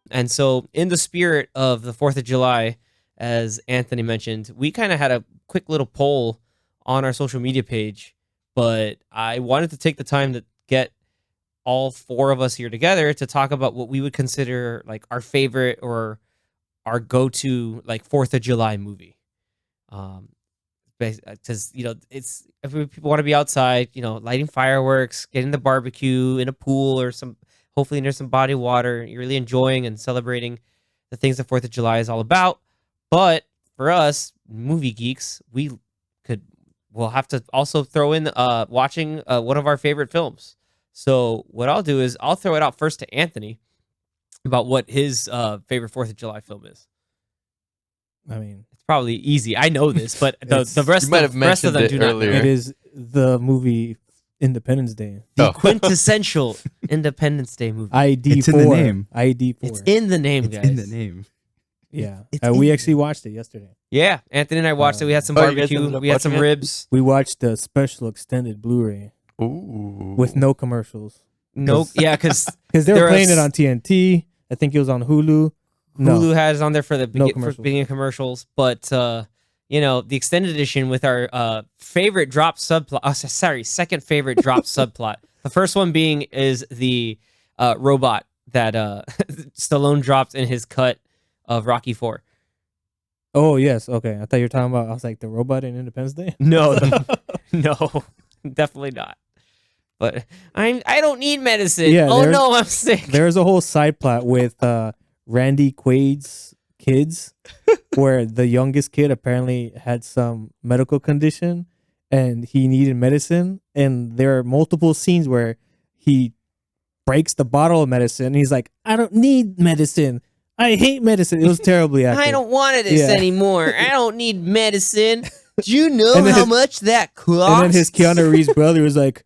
And so, in the spirit of the 4th of July, as Anthony mentioned, we kind of had a quick little poll on our social media page, but I wanted to take the time to get all four of us here together to talk about what we would consider like our favorite or our go-to like 4th of July movie. Because it's if people want to be outside, lighting fireworks, getting the barbecue in a pool or hopefully near some body of water, you're really enjoying and celebrating the things the 4th of July is all about. But for us movie geeks, we'll have to also throw in watching one of our favorite films. So what I'll do is I'll throw it out first to Anthony about what his favorite 4th of July film is. I mean, it's probably easy. I know this, but the rest of them do not know. It is the movie Independence Day. The quintessential Independence Day movie. ID4. It's in the name. ID4. It's in the name, guys. It's in the name. Yeah. We actually watched it yesterday. Yeah. Anthony and I watched it. We had some barbecue. We had some ribs. We watched the special extended Blu-ray. Ooh. With no commercials. Because they were playing it on TNT. I think it was on Hulu. Hulu has it on there for the beginning of commercials. But, the extended edition with our favorite drop subplot. Second favorite drop subplot. The first one is the robot that Stallone dropped in his cut of Rocky IV. Oh, yes. Okay. I thought you were talking about, I was like, the robot in Independence Day? No, no, definitely not. But I don't need medicine. Yeah, no, I'm sick. There's a whole side plot with Randy Quaid's kids where the youngest kid apparently had some medical condition and he needed medicine. And there are multiple scenes where he breaks the bottle of medicine. And he's like, I don't need medicine. I hate medicine. It was terribly acted. I don't want this anymore. I don't need medicine. Do you know how much that costs? And then his Keanu Reeves brother was like,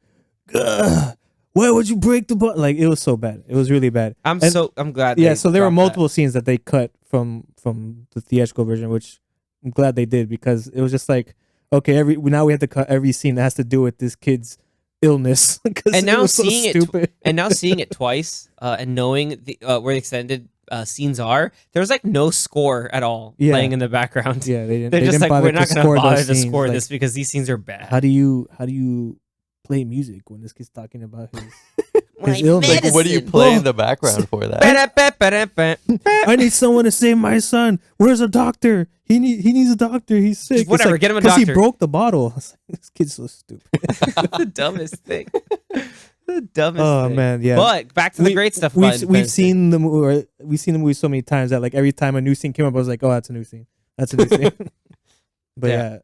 why would you break the bottle? Like, it was so bad. It was really bad. I'm glad. Yeah, so there were multiple scenes that they cut from the theatrical version, which I'm glad they did because it was just like, okay, now we have to cut every scene that has to do with this kid's illness. And now seeing it twice, and knowing where the extended scenes are, there was like no score at all playing in the background. Yeah, they didn't. They're just like, we're not going to bother to score like, this because these scenes are bad. How do you play music when this kid's talking about his illness? Like, what do you play in the background for that? I need someone to save my son. Where's a doctor? He needs a doctor. He's sick. Just whatever, get him a doctor. Because he broke the bottle. I was like, this kid's so stupid. The dumbest thing. The dumbest thing. Man, yeah. But back to the great stuff. We've seen the movie so many times that like every time a new scene came up, I was like, oh, that's a new scene. That's a new scene. But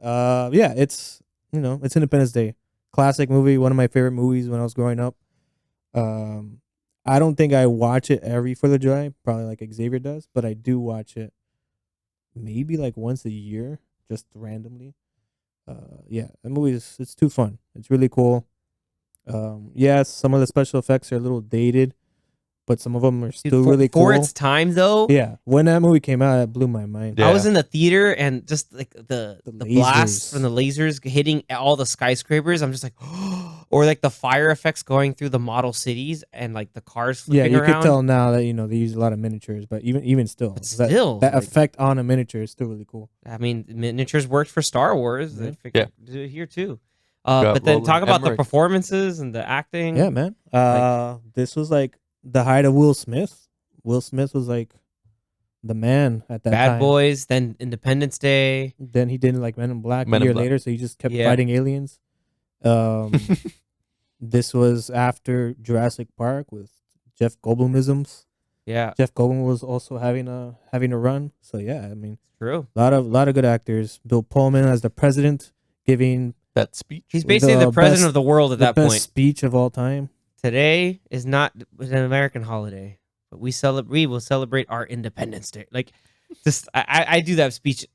it's it's Independence Day. Classic movie, one of my favorite movies when I was growing up. I don't think I watch it every 4th of July, probably like Xavier does, but I do watch it maybe like once a year, just randomly. That movie it's too fun. It's really cool. Some of the special effects are a little dated, but some of them are still really cool. For its time, though. Yeah, when that movie came out, it blew my mind. Yeah. I was in the theater and just like the blast from the lasers hitting all the skyscrapers. I'm just like, or like the fire effects going through the model cities and like the cars flipping around. Yeah, you could tell now that they use a lot of miniatures, but even still, that effect on a miniature is still really cool. I mean, miniatures worked for Star Wars. They figured to do it here too. But then talk about the performances and the acting. Yeah, man. This was like the height of Will Smith. Will Smith was like the man at that time. Bad Boys, then Independence Day. Then he did like Men in Black a year later, so he just kept fighting aliens. This was after Jurassic Park with Jeff Goldblumisms. Yeah, Jeff Goldblum was also having a run. So yeah, I mean, true. A lot of good actors. Bill Pullman as the president giving that speech. He's basically the president of the world at that point. Best speech of all time. Today is not an American holiday, but we will celebrate our Independence Day. Like, just I do that speech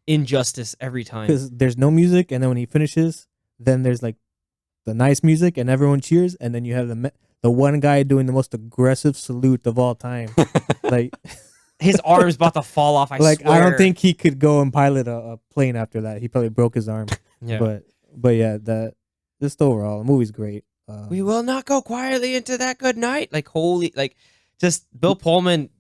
injustice every time because there's no music, and then when he finishes, then there's like the nice music, and everyone cheers, and then you have the one guy doing the most aggressive salute of all time, like his arm's about to fall off. I swear. I don't think he could go and pilot a plane after that. He probably broke his arm. Yeah, but yeah, just overall, the movie's great. We will not go quietly into that good night. Like holy, like just Bill Pullman,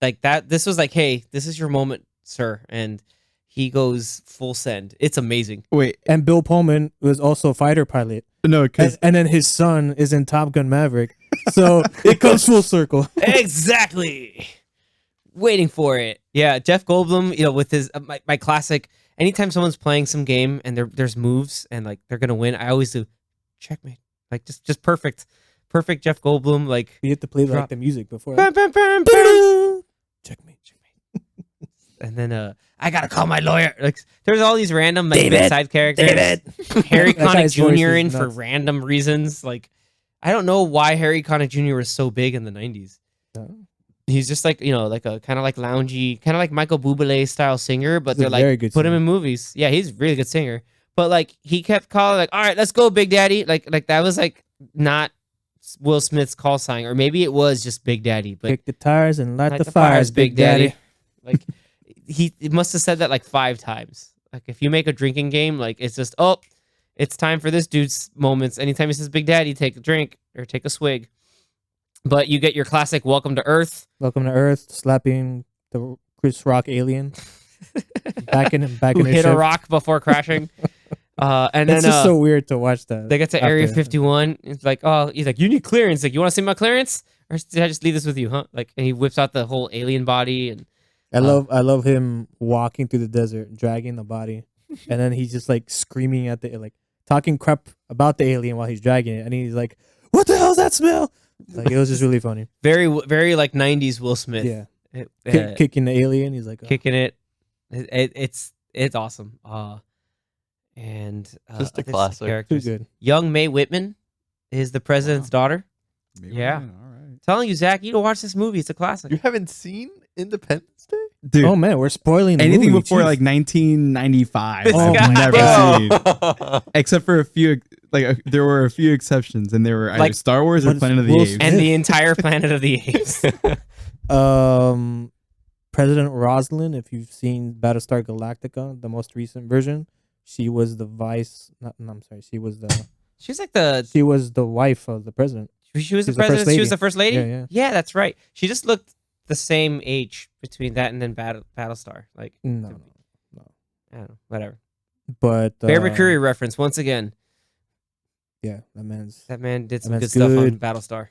like that. This was like, hey, this is your moment, sir, and he goes full send. It's amazing. Wait, And Bill Pullman was also a fighter pilot, no, because and then his son is in Top Gun Maverick, so it comes full circle. Exactly. Waiting for it. Yeah, Jeff Goldblum, with his my classic. Anytime someone's playing some game and there's moves and like they're gonna win, I always do checkmate. Like just perfect Jeff Goldblum. Like You have to play Drop. like the music before. bam, bam, bam, bam. Checkmate. And then I gotta call my lawyer. Like there's all these random like big side characters. Harry That Connick guy's voice Jr. is in for nuts. random reasons. Like I don't know why Harry Connick Jr. was so big in the 90s. He's just like like a kind of like loungy, kind of like Michael Bublé style singer, but He's a they're like very good put him singer. in movies. Yeah, he's a really good singer. But like he kept calling like, all right, let's go, Big Daddy. Like that was like not Will Smith's call sign, or maybe it was just Big Daddy. But Kick the tires and light Light the fires, Big Daddy. Like he must have said that like 5 times. Like if you make a drinking game, like it's just it's time for this dude's moments. Anytime he says Big Daddy, take a drink or take a swig. But you get your classic Welcome to Earth. Welcome to Earth, slapping the Chris Rock alien. back in Who his hit a ship. rock before crashing. And then It's just so weird to watch that. they get to after Area that. 51. It's like, oh, he's like, you need clearance. Like, you want to see my clearance? Or did I just leave this with you, huh? Like, and he whips out the whole alien body. And I love him walking through the desert, dragging the body, and then he's just like screaming at the like talking crap about the alien while he's dragging it, and he's like, "What the hell's that smell?" Like it was just really funny. very, very like 90s Will Smith. Yeah, It- kicking the alien. He's like, oh. kicking it. It's awesome. And Just a other classic. too characters. good. Young Mae Whitman is the president's daughter. maybe Yeah. all right, Telling you, Zach, you go watch this movie. It's a classic. You haven't seen Independence Day? dude. Oh man, we're spoiling the anything movie. before Jeez. like 1995, This I've guy, never bro. seen, except for a few. There were a few exceptions, and they were either Like, Star Wars or what is Planet of the Will Apes. Smith? And the entire Planet of the Apes. President Rosalind. If you've seen Battlestar Galactica, the most recent version, she was the vice. I'm sorry. She was the She was the wife of the president. she was the She's the first president. She was lady. the first lady. Yeah, yeah. That's right. She just looked the same age between that and then Battlestar. Like No, I don't know, whatever. but Bear McCreary reference once again. Yeah, that man's That man did some That good man's stuff on good. Battlestar.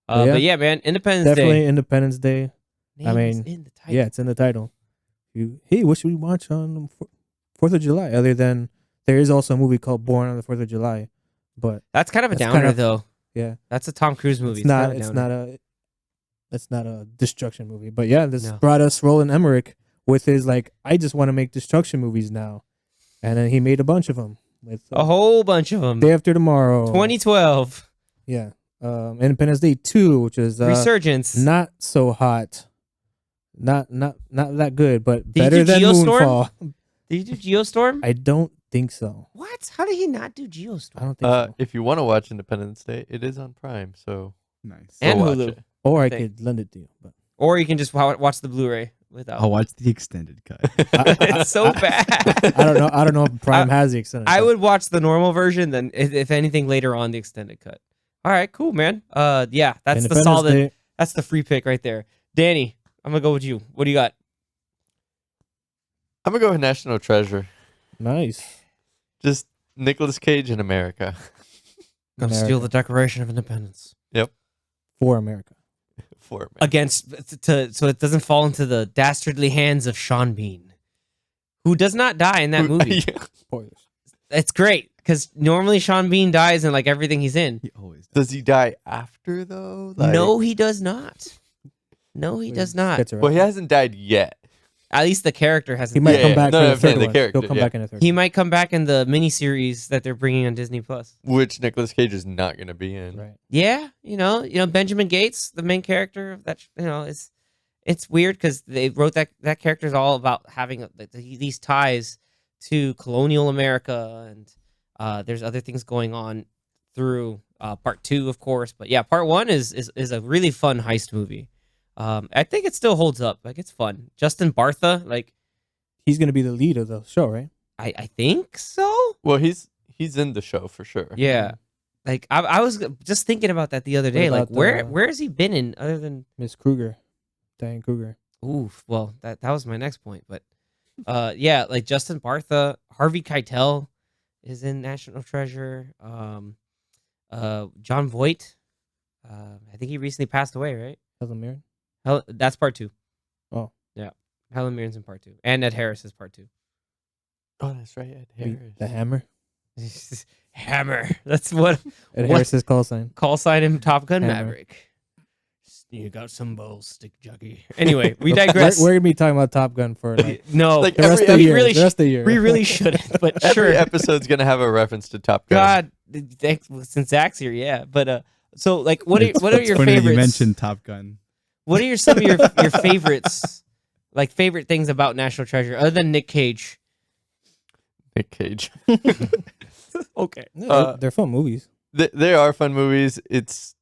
But yeah. But yeah, man, Independence definitely Day. Independence Day. I Name is mean, in the title. Yeah, it's in the title. Hey, what should we watch on 4th of July? Other than there is also a movie called Born on the 4th of July, but That's kind of a That's downer, kind of- though. yeah, That's a Tom Cruise movie. it's not. kind of It's downer. not a destruction movie. But yeah, this No. brought us Roland Emmerich with his like, I just want to make destruction movies now, and then he made a bunch of them with A whole bunch of them. Day After Tomorrow, 2012 yeah, Independence Day 2, which is Resurgence. not so hot. Not that good, but Did he better do than Geostorm? Moonfall. Did you do Geostorm? I don't think so. What? How did he not do I Geostorm? don't think so. If you want to watch Independence Day, it is on Prime, so Nice. go And watch Hulu. it. Or I think. could lend it to you. But Or you can just watch the Blu-ray without. I'll watch the extended cut. It's so bad. I don't know. I don't know if Prime has the extended. I cut. would watch the normal version, then if anything later on the extended cut. All right, cool, man. Yeah, that's the Independence solid. Day. That's the free pick right there. Danny, I'm gonna go with you. What do you got? I'm gonna go with National Treasure. Nice. Just Nicolas Cage in America. Go America. steal the Declaration of Independence For America. For America. against so it doesn't fall into the dastardly hands of Sean Bean, who does not die in that movie. Yeah. Spoilers. It's great because normally Sean Bean dies in like everything he's in. He always does. Does he die after though? Like, No, he does not. No, he does not. Gets it right. Well, he hasn't died yet. At least the character hasn't. He might Yeah, come yeah. back No, for no, the I'm saying third the one. character, He'll come yeah. back in the third. He might come back in the miniseries that they're bringing on Disney Plus. Which Nicolas Cage is not gonna be in. one. Right. Yeah, Benjamin Gates, the main character of that. It's weird because they wrote that character is all about having like, these ties to colonial America, and there's other things going on through part 2, of course. But yeah, part 1 is a really fun heist movie. I think it still holds up. Like it's fun. Justin Bartha, like He's gonna be the lead of the show, right? I think so. Well, he's in the show for sure. Yeah. Like I was just thinking about that the other day. Like about, where has he been in other than? Miss Kruger, Diane Kruger. Oof. Well, that was my next point, but yeah, like Justin Bartha, Harvey Keitel is in National Treasure. John Voight. I think he recently passed away, right? Helen Mirren. That's part 2. Oh. Yeah. Helen Mirren's in part 2. And Ed Harris is part 2. Oh, that's right. Ed Harris. The Hammer. Hammer. That's what Ed Harris's call sign. call sign in Top Gun Hammer. Maverick. You got some balls, stick juggy. Anyway, we digress. We're gonna be talking about Top Gun for like No, Like the rest of the every- year. really the rest of the year. we really shouldn't, but Every sure. episode's gonna have a reference to Top Gun. God, thanks, since Zach's here, yeah. But so like, what are It's your funny that favorites? You mentioned Top Gun. What are some of your favorites? Like favorite things about National Treasure, other than Nick Cage. Nick Cage. Okay. Yeah, they're fun movies. They are fun movies. It's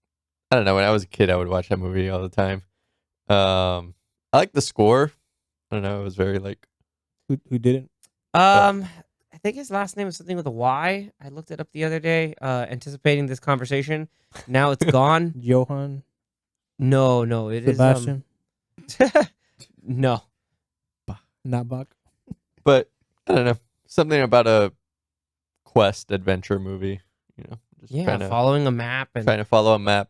I don't know. When I was a kid, I would watch that movie all the time. I like the score. I don't know. It was very like Who didn't? I think his last name is something with a Y. I looked it up the other day, anticipating this conversation. Now it's gone. Johann No, it is Sebastian. No. Not Bach. but I don't know, something about a quest adventure movie. You know, just Yeah, following a map and trying to follow a map.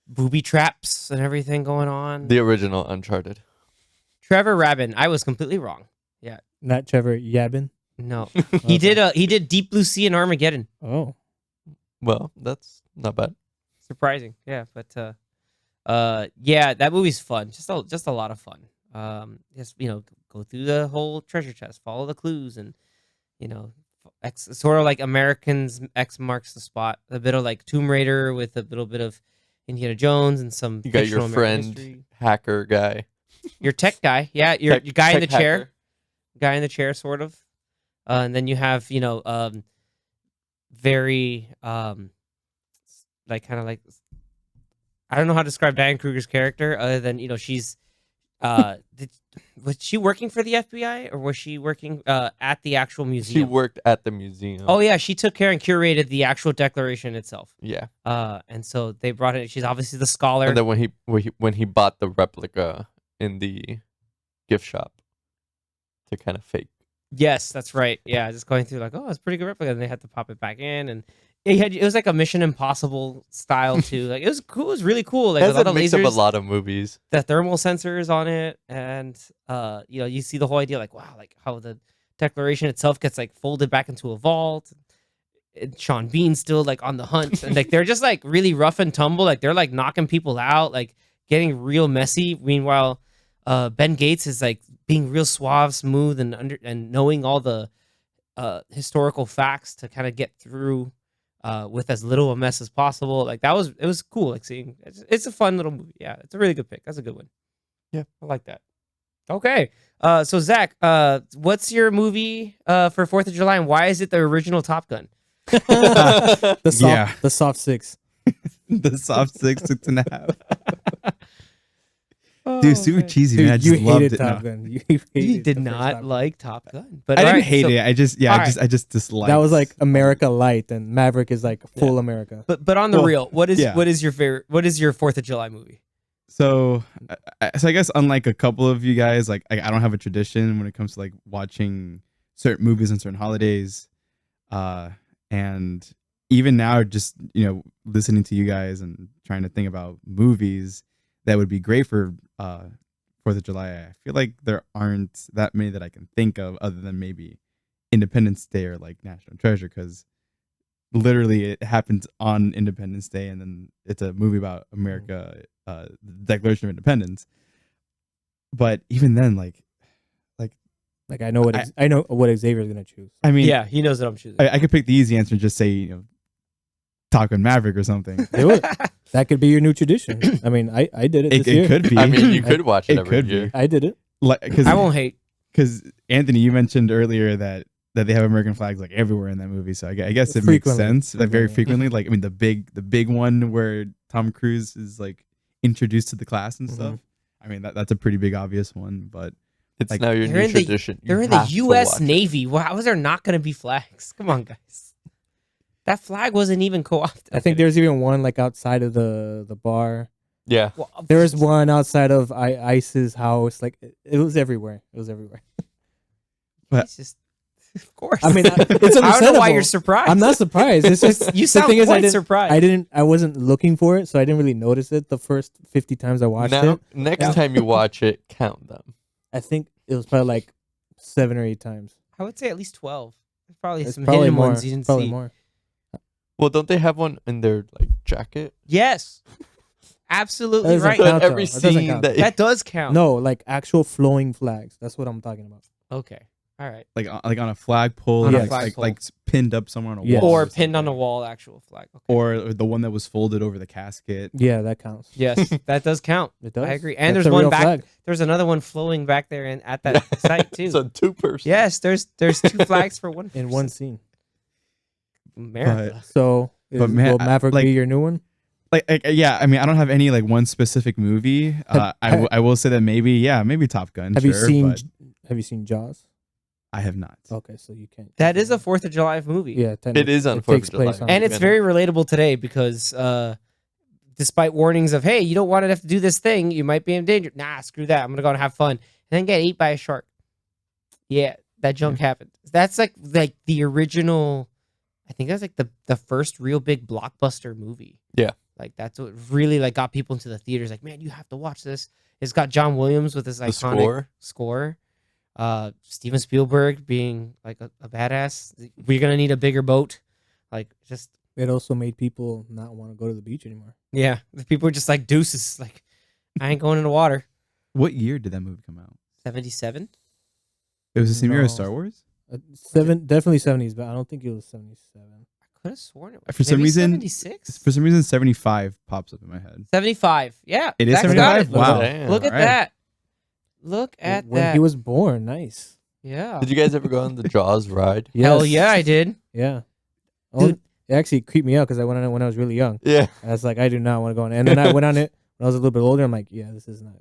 booby traps and everything going on. The original Uncharted. Trevor Rabin. I was completely wrong. Not Trevor Yabin. No. Okay. He did Deep Blue Sea and Armageddon. Oh, Well, that's not bad. Surprising. Yeah, but yeah, that movie's fun. Just a lot of fun. Just go through the whole treasure chest, follow the clues, and sort of like Americans X marks the spot. A bit of like Tomb Raider with a little bit of Indiana Jones and some. You got your fictional American friend history. hacker guy. Your tech guy, yeah, your guy in the tech chair, hacker. guy in the chair, sort of. And then you have very like kind of like, I don't know how to describe Diane Kruger's character other than she's was she working for the FBI or was she working at the actual She museum? worked at the museum. Oh yeah, she took care and curated the actual declaration itself. Yeah. And so they brought it. She's obviously the scholar. And then when he bought the replica in the gift shop to kind of fake. Yes, that's right. Yeah, just going through like, oh, it's a pretty good replica. And they had to pop it back in, and it was like a Mission Impossible style too. Like it was cool. It was really cool. Like It a has lot a of mix of a lasers, lot of movies. the thermal sensors on it, and you see the whole idea like, wow, like how the declaration itself gets like folded back into a vault. And Sean Bean's still like on the hunt, and like they're just like really rough and tumble. Like they're like knocking people out, like getting real messy. Meanwhile, Ben Gates is like being real suave, smooth, and knowing all the historical facts to kind of get through with as little a mess as possible. Like it was cool. Like seeing it's a fun little movie. Yeah, it's a really good pick. That's a good one. Yeah, I like that. Okay, so Zach, what's your movie for 4th of July, and why is it the original Top Gun? the soft 6. The soft 6.5. Oh, Dude, super man. cheesy, Dude, man. I you just loved hated it. Top No. Gun. You He hated did the first not Top Gun. like Top Gun, but I didn't alright, hate so- it. I just alright. I just disliked. That was like America Light, and Maverick is like full America. But on the Well, real, what is yeah. your favorite? What is your 4th of July movie? So I guess unlike a couple of you guys, like I don't have a tradition when it comes to like watching certain movies and certain holidays, and even now, just listening to you guys and trying to think about movies that would be great for 4th of July. I feel like there aren't that many that I can think of, other than maybe Independence Day or like National Treasure, because literally it happens on Independence Day, and then it's a movie about America, the Declaration of Independence. But even then, like Like I know what Xavier's gonna choose. I mean, Yeah, he knows what I'm choosing. I could pick the easy answer and just say Top Gun Maverick or something. Do it. That could be your new tradition. I mean, I did it this year. It could be. I mean, you could watch it It every could year. be. I did it. I won't hate. Because Anthony, you mentioned earlier that they have American flags like everywhere in that movie, so I guess it makes Frequently. sense. Like very Frequently. frequently, like I mean the big one where Tom Cruise is like introduced to the class and stuff. I mean that's a pretty big obvious one, but It's Like, now your They're new in the- tradition. You They're in the have to U.S. watch it. Navy. How is there not going to be flags? Come on, guys. That flag wasn't even co-opted. I think there's even one like outside of the bar. Yeah. Well, There was one outside of Ice's house. Like it was everywhere. It was everywhere. it's just, of course. I mean, it's I don't know why understandable. you're surprised. I'm not surprised. It's just You the sound thing is, quite surprised. I wasn't looking for it, so I didn't really notice it the first 50 times I watched Now, it. next time you watch it, count them. I think it was probably like 7 or 8 times. I would say at least 12. There's probably It's some probably hidden more. ones you didn't Probably see. more. Well, don't they have one in their like jacket? Yes, That absolutely doesn't right. count, Every though. It doesn't scene count. that That does count. No, like actual flowing flags. That's what I'm talking about. Okay. All right. Like on a flagpole, On a like, flagpole. like pinned up somewhere on a Yes. wall, Or pinned on a something. wall, actual flag. Okay. or the one that was folded over the casket. Yeah, that counts. Yes, that does count. It does. I agree. And That's there's a one real back. flag. There's another one flowing back there and at that site too. So 2 person. Yes, there's 2 flags for one In one scene. America. So, But man, will Maverick like- be your new one? Like yeah, I mean, I don't have any like one specific movie. I will say that maybe Top Gun. Have sure, you but seen Jaws? I have not. Okay, so you can't. That is a 4th of July movie. Yeah, It is on it 4th takes of July. place on- And it's very relatable today because despite warnings of, hey, you don't want to have to do this thing, you might be in danger. Nah, screw that. I'm going to go and have fun. And then get ate by a shark. Yeah, that junk happened. That's like the original, I think that's like the first real big blockbuster movie. Yeah. Like that's what really like got people into the theaters. Like, man, you have to watch this. It's got John Williams with his The iconic score. Steven Spielberg being like a badass. We're gonna need a bigger boat. Like just It also made people not want to go to the beach anymore. yeah, the people were just like deuces. Like I ain't going in the water. What year did that movie come out? 77. It was the same year as No. Star Wars. Definitely 70s, but I don't think it was 77. I could have sworn it was. For some maybe reason- 76. For some reason, 75 pops up in my head. 75. Yeah, It is Zach's got 75? it. Wow. Damn. Look at All right. that. Look at When that. he was born, nice. yeah. Did you guys ever go on the Jaws ride? Hell Yes. yeah, I did. Yeah. Oh, Dude. it actually creeped me out because I went on it when I was really young. Yeah. I was like, I do not want to go on it. And then I went on it when I was a little bit older. I'm like, yeah, this is not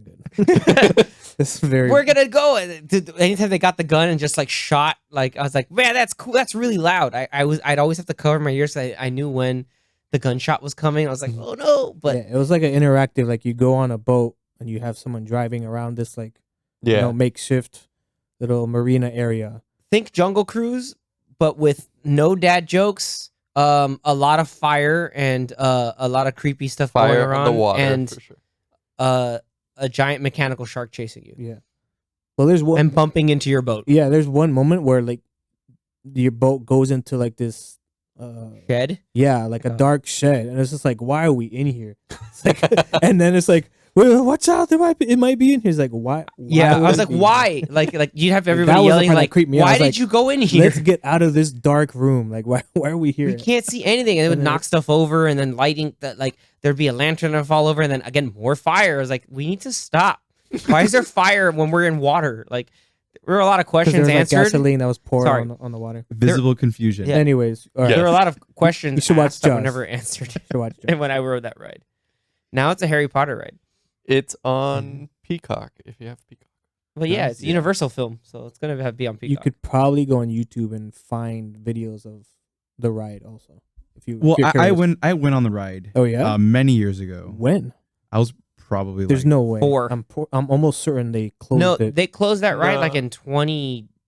good. This is very. We're gonna go. Anytime they got the gun and just like shot, like I was like, man, that's cool. That's really loud. I'd always have to cover my ears so I knew when the gunshot was coming. I was like, oh no. But yeah, it was like an interactive. Like you go on a boat and you have someone driving around this like Yeah. makeshift little marina area. think Jungle Cruise, but with no dad jokes. A lot of fire and a lot of creepy stuff going Fire around, on the water and for sure. a giant mechanical shark chasing you Yeah. Well, there's one. and bumping into your boat. Yeah, there's one moment where like your boat goes into like this. Shed. Yeah, like a Yeah. dark shed, and it's just like, why are we in here? It's like, and then it's like, well, watch out, it might be in here. It's like, why? Yeah, I would was it like, be? why? Like you'd have That everybody was the yelling part that like, creeped me out. I why was did like, you go in here? Let's get out of this dark room. Like, why are we here? We can't see anything, and it would And then- knock stuff over, and then lighting that like there'd be a lantern that fall over, and then again more fire. I was like, we need to stop. Why is there fire when we're in water? Like there were a lot of 'Cause questions there was, like, answered. gasoline that was poured Sorry. on the water. Visible confusion. Yeah. Anyways, all right. Yeah. There were a lot of questions You should watch asked that were Jaws. never answered. Should watch it. And when I rode that ride, now it's a Harry Potter ride. It's on Peacock if you have Peacock. But yeah, Nice. it's a Universal film, so it's gonna be on Peacock. You could probably go on YouTube and find videos of the ride also. If you Well, if you're I curious. went on the ride Oh yeah. many years ago. When? I was probably There's like, no way. 4. I'm almost certain they closed no, it. they closed that ride No. like in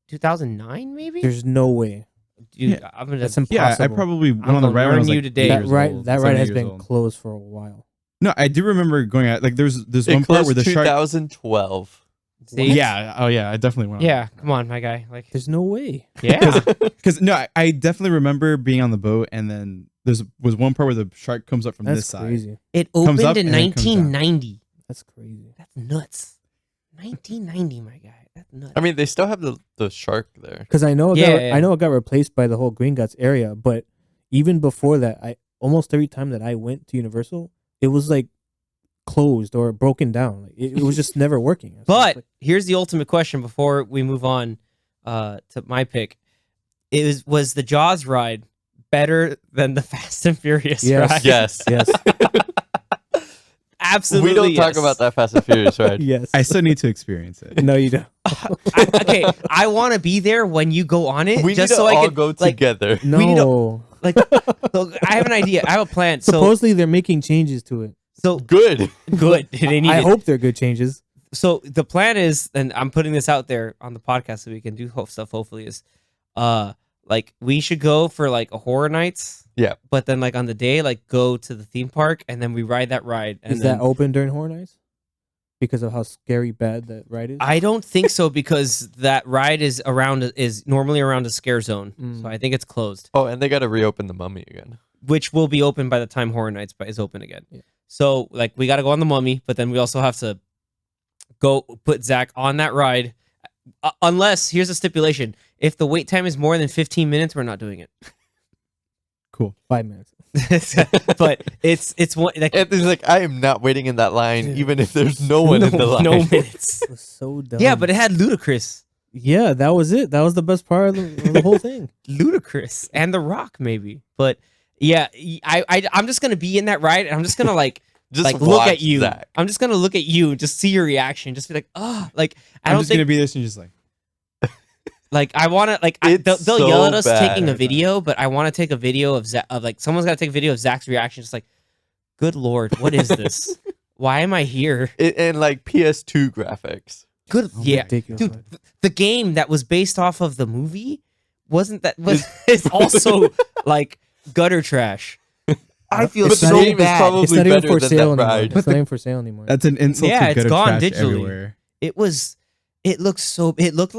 2009, maybe. There's no way. Dude, Yeah. I'm gonna. That's Yeah, impossible. I probably went I'm on the gonna ride when I was learn you like today. 8 that years ride old, that 7 ride has years been old. closed for a while. No, I do remember going out. Like there's It one part closed where the shark. 2012. See? Yeah. Oh yeah. I definitely went. on Yeah, come on, my guy. Like, There's no way. yeah. Because no, I definitely remember being on the boat, and then was one part where the shark comes up from That's this side. crazy. It Comes opened up in and then comes down. 1990. That's crazy. That's nuts. 1990, my guy. That's nuts. I mean, they still have the shark there. Because I know Yeah. I know it got replaced by the whole Green Guts area, but even before that, I almost every time that I went to Universal, it was like closed or broken down. Like, it was just never working. So But it's like, here's the ultimate question before we move on to my pick. Was the Jaws ride better than the Fast and Furious Yes. ride? Yes. yes, Absolutely. We don't talk yes. about that Fast and Furious ride. yes. I still need to experience it. No, you don't. Okay, I want to be there when you go on it, We just need to so I all can go like. together. No, We need Like, so I have an idea. I have a plan. So Supposedly they're making changes to it. Good. good. They need I it. hope they're good changes. So the plan is, and I'm putting this out there on the podcast so we can do stuff. Hopefully, is like we should go for like a horror nights. Yeah. But then like on the day, like go to the theme park and then we ride that ride. And Is then, that open during Horror Nights? Because of how scary bad that ride is? I don't think so because that ride is normally around a scare zone. Mm. So I think it's closed, Oh, and they got to reopen the Mummy again. which will be open by the time Horror Nights is open again. Yeah. So like we got to go on the Mummy, but then we also have to go put Zach on that ride. Unless here's a stipulation: if the wait time is more than 15 minutes, we're not doing it. Cool. 5 minutes. But it's one like Anthony's like, I am not waiting in that line, even if there's no one in the line. no minutes. It was so dumb. Yeah, but it had Ludacris, yeah, that was it. That was the best part of the whole thing. Ludacris, and The Rock maybe. But yeah, I'm just gonna be in that ride, and I'm just gonna like Just like look watch at you. Zach. I'm just gonna look at you and just see your reaction. Just be like, oh, like I I'm don't just think gonna be this and just like I want to like It's they'll yell at us so taking a bad. video, but I want to take a video of like someone's got to take a video of Zach's reaction. Just like, good lord, what is this? Why am I here? And like PS2 graphics. Good, How yeah, ridiculous. dude. The game that was based off of the movie wasn't that was is also like gutter trash. I feel But the so game is bad. probably It's not even better for than sale that anymore. ride. It's not even for sale anymore. that's an insult Yeah, to it's gutter gone trash digitally. everywhere. It was. It looked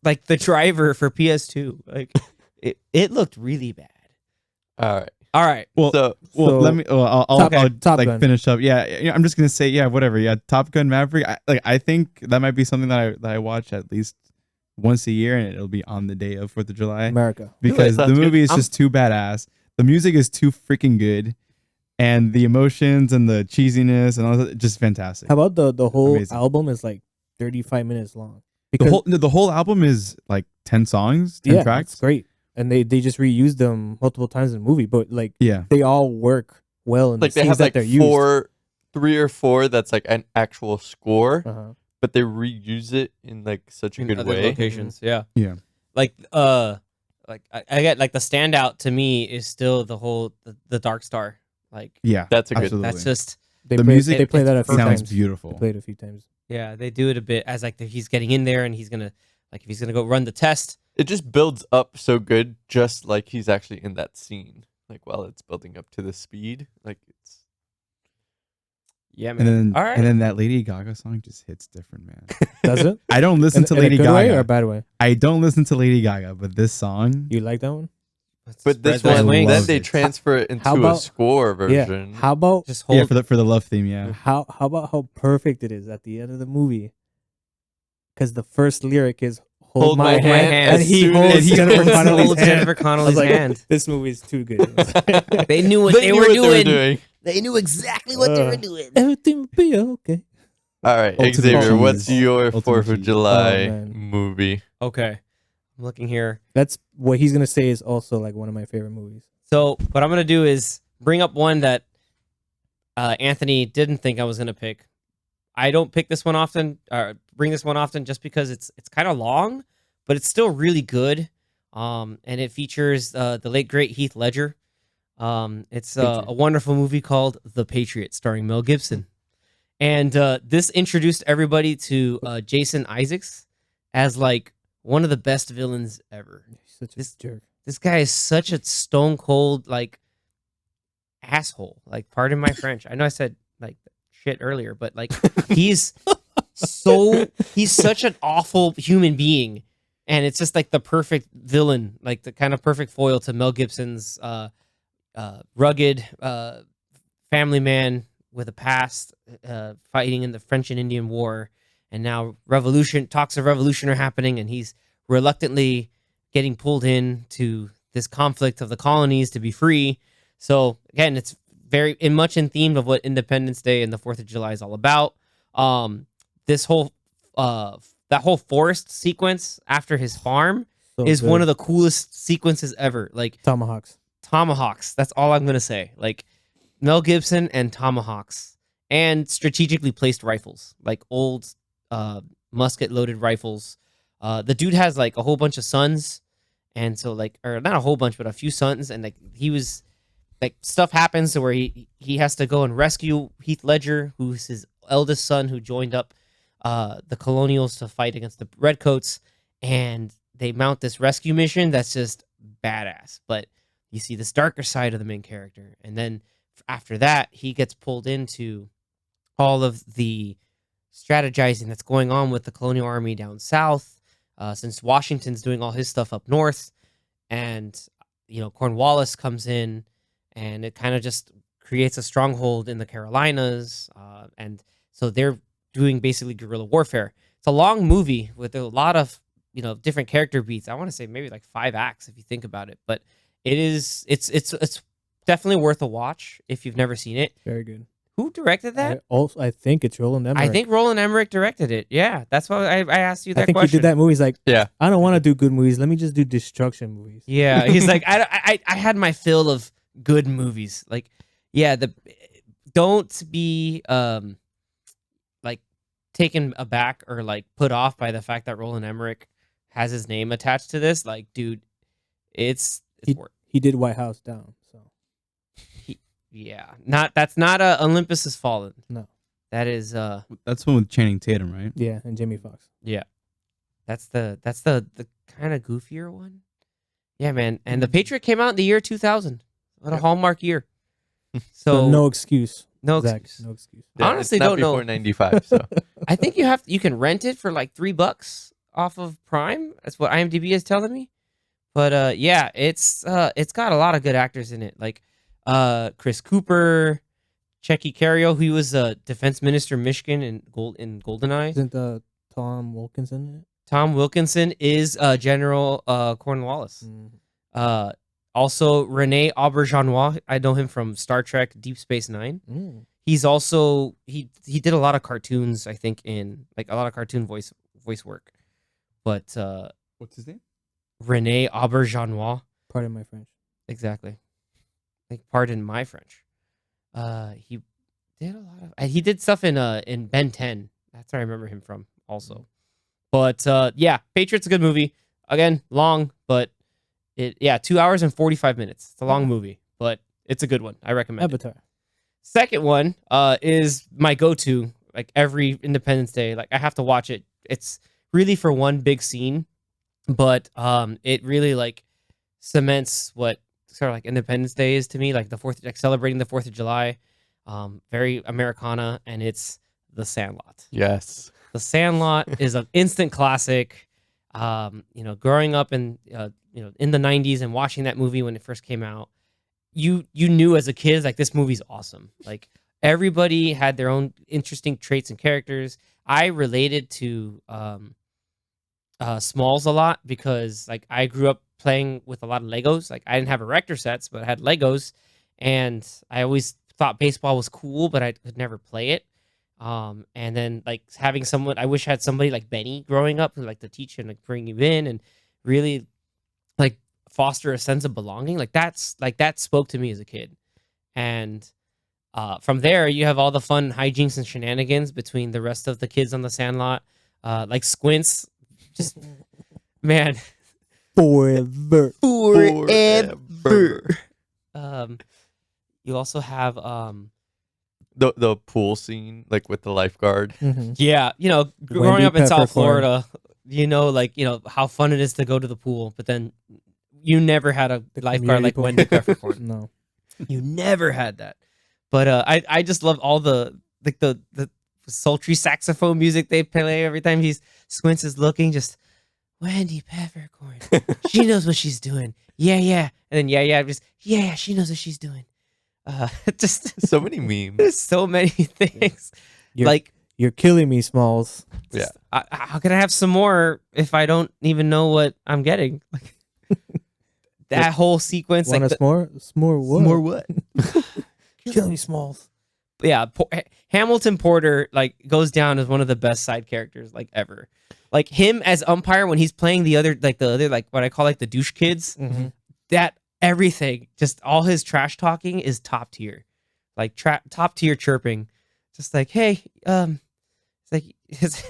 like the driver for PS2. Like it looked really bad. All right. All right. Well, So well, So- let me. Well, I'll Top like Gun. finish up. Yeah, I'm just gonna say, yeah, whatever. Yeah, Top Gun Maverick. I think that might be something that I watch at least once a year, and it'll be on the day of 4th of July America. because the Sounds good. movie is I'm- just too badass. The music is too freaking good, and the emotions and the cheesiness and all that, just fantastic. How about the whole Amazing. album is like 35 minutes long? The whole album is like 10 songs, 10 yeah, tracks. it's great. And they just reused them multiple times in the movie, but like Yeah, they all work well in like the they scenes have that like they're used. 3 or 4 that's like an actual score, Uh-huh. but they reuse it in like such a In good other way. locations, yeah. yeah. Like like I get like the standout to me is still the Dark Star. Like Yeah, That's a good- absolutely. that's just They The play, music they play that a few sounds times. beautiful. They played it a few times. yeah, they do it a bit as like he's getting in there and he's gonna like if he's gonna go run the test. It just builds up so good, just like he's actually in that scene. Like while it's building up to the speed, like it's Yeah, man. And then All right. and then that Lady Gaga song just hits different, man. Does it? I don't listen to in Lady a good way or a Gaga. bad way? I don't listen to Lady Gaga, but this song, You like that one? Let's but spread this those one wings. then love they it. transfer it into How a about- score version. Yeah. How about just hold. yeah, for the love theme, yeah. how about how perfect it is at the end of the movie? Because the first lyric is "Hold, my, hand," hand. and he As soon holds as he Jennifer holds Connelly's holds hand. Jennifer I was Connelly's like, hand. this movie is too good. They knew what they knew were what doing. they were doing. They knew exactly what they were Uh, doing. Everything will be okay. All right, Ultimate Xavier, cheese. what's your Ultimate 4th of cheese. July Oh, man. movie? Okay, I'm looking here. That's what he's gonna say is also like one of my favorite movies. So what I'm gonna do is bring up one that Anthony didn't think I was gonna pick. I don't pick this one often, or bring this one often, just because it's kind of long, but it's still really good. And it features the late great Heath Ledger. It's a wonderful movie called The Patriot, starring Mel Gibson. And this introduced everybody to Jason Isaacs as like one of the best villains ever. He's such a This- jerk. This guy is such a stone cold like asshole. Like, pardon my French. I know I said like shit earlier, but like he's such an awful human being, and it's just like the perfect villain, like the kind of perfect foil to Mel Gibson's rugged family man with a past, fighting in the French and Indian War, and now talks of revolution are happening, and he's reluctantly getting pulled in to this conflict of the colonies to be free. So again, it's very much in theme of what Independence Day and the 4th of July is all about. This whole that whole forest sequence after his farm So is good. one of the coolest sequences ever. Like tomahawks. tomahawks. That's all I'm gonna say. Like Mel Gibson and tomahawks and strategically placed rifles, like old musket loaded rifles. The dude has like a whole bunch of sons, and so like, or not a whole bunch, but a few sons, and like he was like stuff happens to where he has to go and rescue Heath Ledger, who's his eldest son, who joined up the Colonials to fight against the Redcoats, and they mount this rescue mission that's just badass. But you see this darker side of the main character, and then after that, he gets pulled into all of the strategizing that's going on with the colonial army down south, since Washington's doing all his stuff up north, and Cornwallis comes in, and it kind of just creates a stronghold in the Carolinas, and so they're doing basically guerrilla warfare. It's a long movie with a lot of different character beats. I want to say maybe like 5 acts if you think about it, but it's definitely worth a watch if you've never seen it. Very good. Who directed that? I think it's Roland Emmerich. I think Roland Emmerich directed it. Yeah, that's why I asked you that I think question. he did that movie. He's like, Yeah. I don't want to do good movies. Let me just do destruction movies. Yeah, he's like, I had my fill of good movies. Like, yeah, don't be like taken aback or like put off by the fact that Roland Emmerich has his name attached to this. Like, dude, it's work. He did White House Down. So Yeah, that's not Olympus Has Fallen. No. That is That's one with Channing Tatum, right? yeah, and Jamie Foxx. yeah. That's the kind of goofier one. Yeah, man. And The Patriot came out in the year 2000. What a Hallmark year. So no excuse. no Zach, excuse. no excuse. Honestly, it's not don't know. before 95, so I think you can rent it for like $3 off of Prime. That's what IMDb is telling me. But yeah, it's got a lot of good actors in it, like Chris Cooper, Checky Cario, who was a defense minister in Michigan in Goldeneye. Isn't Tom Wilkinson in it? Tom Wilkinson is General Cornwallis. Also Rene Auberjonois. I know him from Star Trek Deep Space Nine. He's also he did a lot of cartoons, I think, in like a lot of cartoon voice work. But What's his name? Rene Auberjonois. Pardon my French. Exactly. Like, pardon my French. He did a lot of he did stuff in Ben 10. That's where I remember him from also. But yeah, Patriot's a good movie. Again, long, but 2 hours and 45 minutes. It's a long movie, but it's a good one. I recommend it. Avatar. Second one is my go-to, like every Independence Day. Like, I have to watch it. It's really for one big scene, but it really like cements what sort of like Independence Day is to me, like the Fourth, like celebrating the 4th of July. Very Americana, and it's The Sandlot. yes. The Sandlot is an instant classic. Growing up in in the 90s and watching that movie when it first came out, you knew as a kid, like, this movie's awesome. Like, everybody had their own interesting traits and characters. I related to Smalls a lot because, like, I grew up playing with a lot of Legos. Like, I didn't have erector sets, but I had Legos, and I always thought baseball was cool, but I could never play it. And then, like, having someone, I wish I had somebody like Benny growing up who like to teach and like bring you in and really like foster a sense of belonging. Like, that spoke to me as a kid. And from there, you have all the fun hijinks and shenanigans between the rest of the kids on the Sandlot. Like Squints, just man, Forever. Forever. You also have The pool scene, like with the lifeguard. yeah, growing up in South Florida, how fun it is to go to the pool, but then you never had a lifeguard like Wendy Peppercorn. No. You never had that. But I just love all the sultry saxophone music they play every time Squints is looking, just Wendy Peppercorn. She knows what she's doing. Yeah. And then just she knows what she's doing. Just So many memes. there's so many things. You're killing me, Smalls. Yeah. How can I have some more if I don't even know what I'm getting? Like, that whole sequence, Want like us more? More what? More what? Kill me, Smalls. yeah, Hamilton Porter like goes down as one of the best side characters like ever. Like, him as umpire when he's playing the other what I call like the douche kids. That everything, just all his trash talking is top tier, like top tier chirping. Just like, hey, it's like it's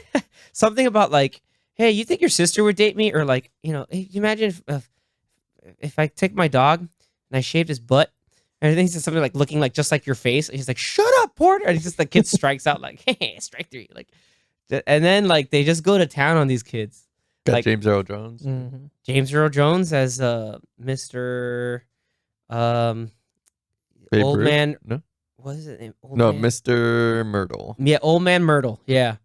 something about like, hey, you think your sister would date me, or like, hey, you imagine if if I take my dog and I shaved his butt, and I think he said something like looking like just like your face, and he's like, "Shut up, Porter!" And he's just the kid strikes out like, "Hey, strike 3!" Like, and then like they just go to town on these kids. Got Like James Earl Jones. James Earl Jones as Mr. Babe Old Ruth? Man. No, What is it? Old no, man? Mr. Myrtle. Yeah, Old Man Myrtle. Yeah,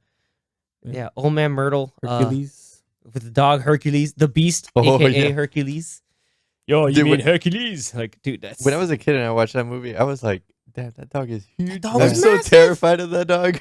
Yeah. Old Man Myrtle. Hercules. With the dog Hercules, the Beast, Oh, aka yeah. Hercules. Yo, you Dude, mean when- Hercules? Like, dude, that's When I was a kid and I watched that movie, I was like, "Damn, that dog is huge." dog I'm was so massive. terrified of that dog.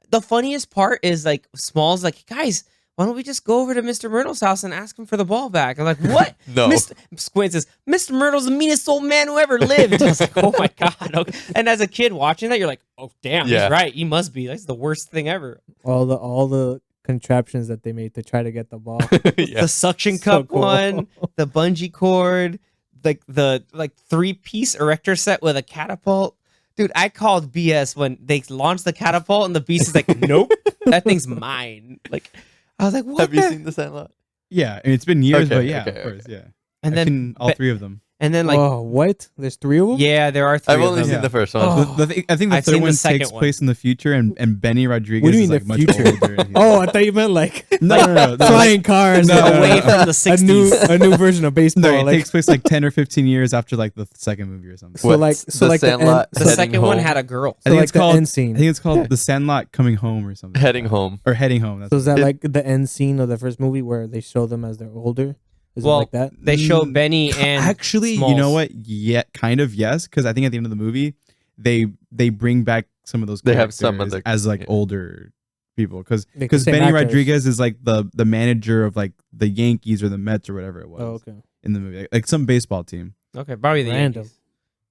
the funniest part is like Small's like, guys, why don't we just go over to Mr. Myrtle's house and ask him for the ball back? I'm like, what? No. Mr. Squint says, Mr. Myrtle's the meanest old man who ever lived. I was like, oh my God. Okay. And as a kid watching that, you're like, oh, damn, Yeah. he's right. He must be. That's the worst thing ever. All the contraptions that they made to try to get the ball. Yeah. The suction So cup cool. one, the bungee cord, like the 3-piece erector set with a catapult. Dude, I called BS when they launched the catapult and the beast is like, nope, that thing's mine. Like, I was like, what? Have you the- seen The Sandlot? Yeah, and it's been years, Okay, but yeah, okay, of course, okay. yeah. And I've then, seen all Be- 3 of them. and then like, Oh, what? There's 3 of them? yeah, there are 3 I've of only them. seen Yeah. the first one. Oh. I think the I've third seen the one second takes one. place in the future, and Benny Rodriguez What do you is mean like the much future? older. and he's Oh, like- I thought you meant like no. flying cars. No, no, Away no. from the 60s. a new version of baseball. No, it like, takes place like 10 or 15 years after like the second movie or something. so What, like The the Sandlot? end, The Heading second one home. had a girl. I think like it's the called end scene. I think it's called The Sandlot Coming Home or something. Heading home. Or Heading Home. That's So is that It- like the end scene of the first movie where they show them as they're older? Is Well, it like that? They show Mm, Benny and actually, you Smalls. know what? Yeah, kind of yes, because I think at the end of the movie, they bring back some of those. They have some of characters the- as like yeah. older people, because Like the same Benny actors. Rodriguez is like the manager of like the Yankees or the Mets or whatever it was Oh, okay. in the movie, like some baseball team. Okay, probably the Random. Yankees.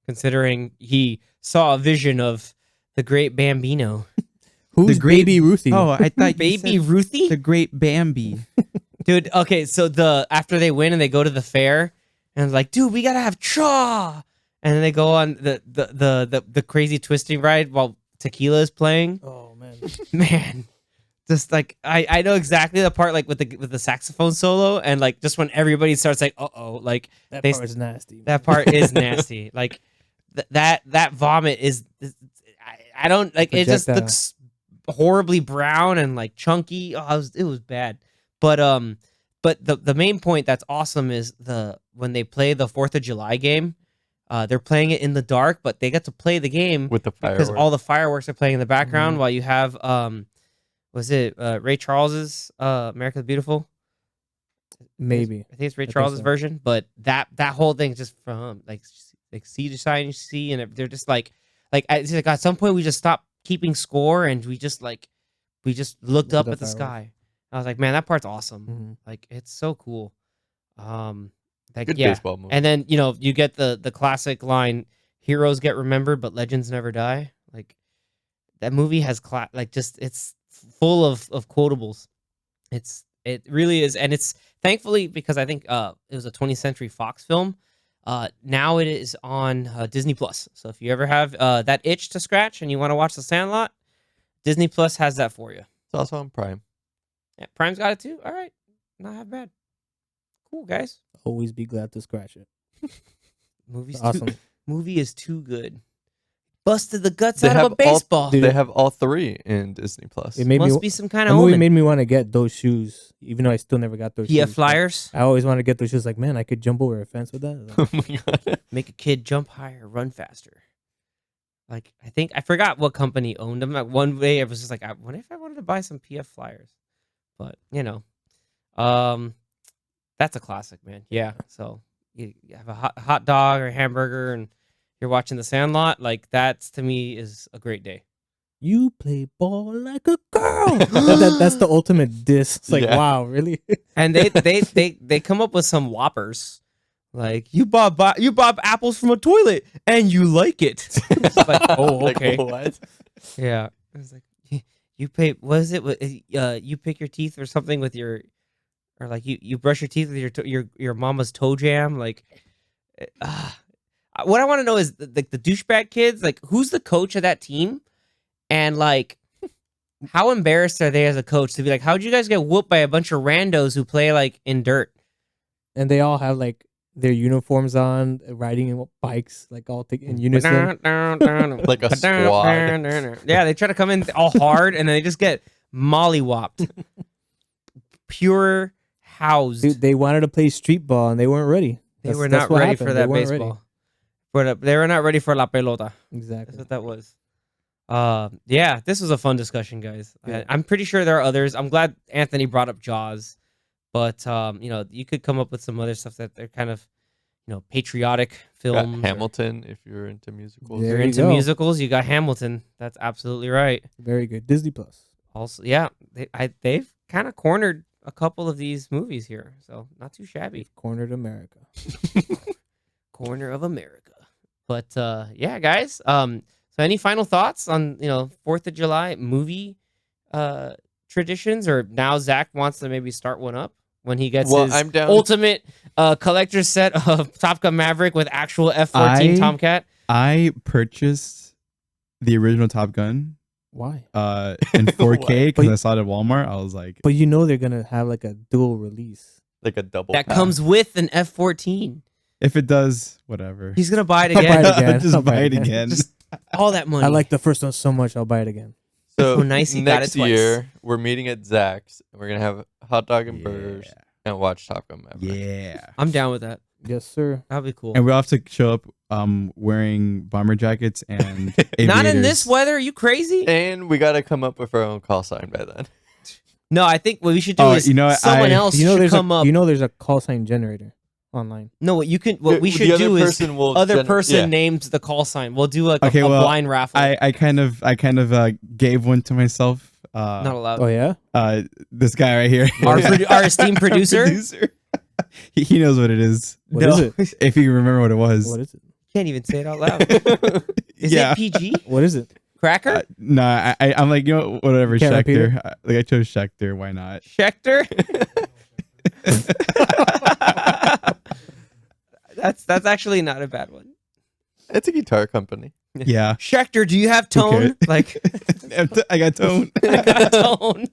Considering he saw a vision of the great Bambino. Who's great- Baby Ruthie? Oh, I thought Baby Ruthie? the great Bambi. Dude, okay, so after they win and they go to the fair, and it's like, dude, we gotta have chaw. And then they go on the crazy twisting ride while tequila is playing. Oh man. Man. Just like I know exactly the part like with the saxophone solo, and like just when everybody starts like, uh-oh, like That They- part was nasty. that part is nasty. Like that vomit is I don't like it just Projectile. looks horribly brown and like chunky. Oh, it was bad. But the main point that's awesome is when they play the 4th of July game, they're playing it in the dark, but they get to play the game With the because fireworks. all the fireworks are playing in the background Mhm. while you have was it Ray Charles's America the Beautiful? Maybe. I think it's Ray think Charles's so. version, but that whole thing just from like see the sign you see, and they're just like it's like at some point we just stopped keeping score and we just looked Look up at at the fireworks. sky. I was like, man, that part's awesome. Mhm. Like it's so cool. Like Good yeah, baseball movie. and then you get the classic line, "Heroes get remembered, but legends never die." Like that movie has it's full of quotables. It really is, and it's thankfully because I think it was a 20th Century Fox film. Now it is on Disney Plus. So if you ever have that itch to scratch and you want to watch The Sandlot, Disney Plus has that for you. It's also on Prime. Yeah, Prime's got it too. All right, not half bad. Cool guys. Always be glad to scratch it. Movie's Awesome. movie is too good. Busted the guts They out of have a baseball. Dude, They have all 3 in Disney Plus. It made Must me. be some kind The of movie omen. made me want to get those shoes, even though I still never got those. PF shoes. Flyers. I always want to get those shoes. Like, man, I could jump over a fence with that. Oh my god. Make a kid jump higher, run faster. Like I forgot what company owned them. Like one day I was just like, what if I wanted to buy some PF Flyers? But that's a classic, man. Yeah. So you have a hot dog or a hamburger, and you're watching The Sandlot. Like that's to me is a great day. You play ball like a girl. That's the ultimate diss. It's like, Yeah. wow, really? And they come up with some whoppers. Like you bob apples from a toilet and you like it. It's like, oh, Like, okay. what? Yeah. I was like, you pay. What is it? You pick your teeth or something with your, or like you brush your teeth with your mama's toe jam. Like, what I want to know is the douchebag kids. Like, who's the coach of that team? And like, how embarrassed are they as a coach to be like, how'd you guys get whooped by a bunch of randos who play like in dirt? And they all have like their uniforms on, riding in bikes, like all in unison. Like a squad. Yeah, they try to come in all hard and then they just get mollywopped. Pure housed. Dude, they wanted to play street ball and they weren't ready. They were That's not what ready happened. for They that weren't ready. baseball. But they were not ready for la pelota. That's Exactly. what that was. Yeah, this was a fun discussion, guys. Yeah. I'm pretty sure there are others. I'm glad Anthony brought up Jaws, but you could come up with some other stuff that they're kind of, patriotic Got films. or- Hamilton, if you're into musicals. Yeah. If you're There you into go. musicals, you got Hamilton. That's absolutely right. Very good. Disney Plus. Also, yeah, they've kind of cornered a couple of these movies here, so not too shabby. They've cornered America. Corner of America. But yeah, guys. So any final thoughts on 4th of July movie traditions, or now Zach wants to maybe start one up when he gets his I'm down. ultimate collector's set of Top Gun Maverick with actual F-14 Tomcat. I purchased the original Top Gun Why? in 4K because But- I saw it at Walmart. I was like, But they're gonna have like a dual release. Like a double. That pack. comes with an F-14. if it does, whatever. He's gonna buy it I'll buy again. it again. Just I'll buy it again. Just all that money. I like the first one so much. I'll buy it again. So Oh, nice, he got next it twice. year, we're meeting at Zach's. And we're gonna have hot dog and Yeah. burgers and watch Top Gun Maverick. Yeah. I'm down with that. Yes, sir. That'd be cool. And we'll have to show up wearing bomber jackets and Not in this aviators. weather. Are you crazy? And we gotta come up with our own call sign by then. No, I think what we should do Oh, is you know what, someone I- else should there's come up. there's a call sign generator online. No, what we The should other do is person will other person yeah. names the call sign. We'll do like Okay, a well, blind raffle. I kind of gave one to myself. Not allowed. Oh yeah. This guy right here. Our esteemed producer. He knows what it is. What is it? If you remember what it was. What is it? Can't even say it out loud. Is Yeah. it PG? What is it? Cracker? No, I'm like, whatever, Can't repeat Schecter. Like I chose Schecter. Why not? Schecter? That's actually not a bad one. It's a guitar company. Yeah. Schecter, do you have tone? Okay. Like I got tone. I got tone.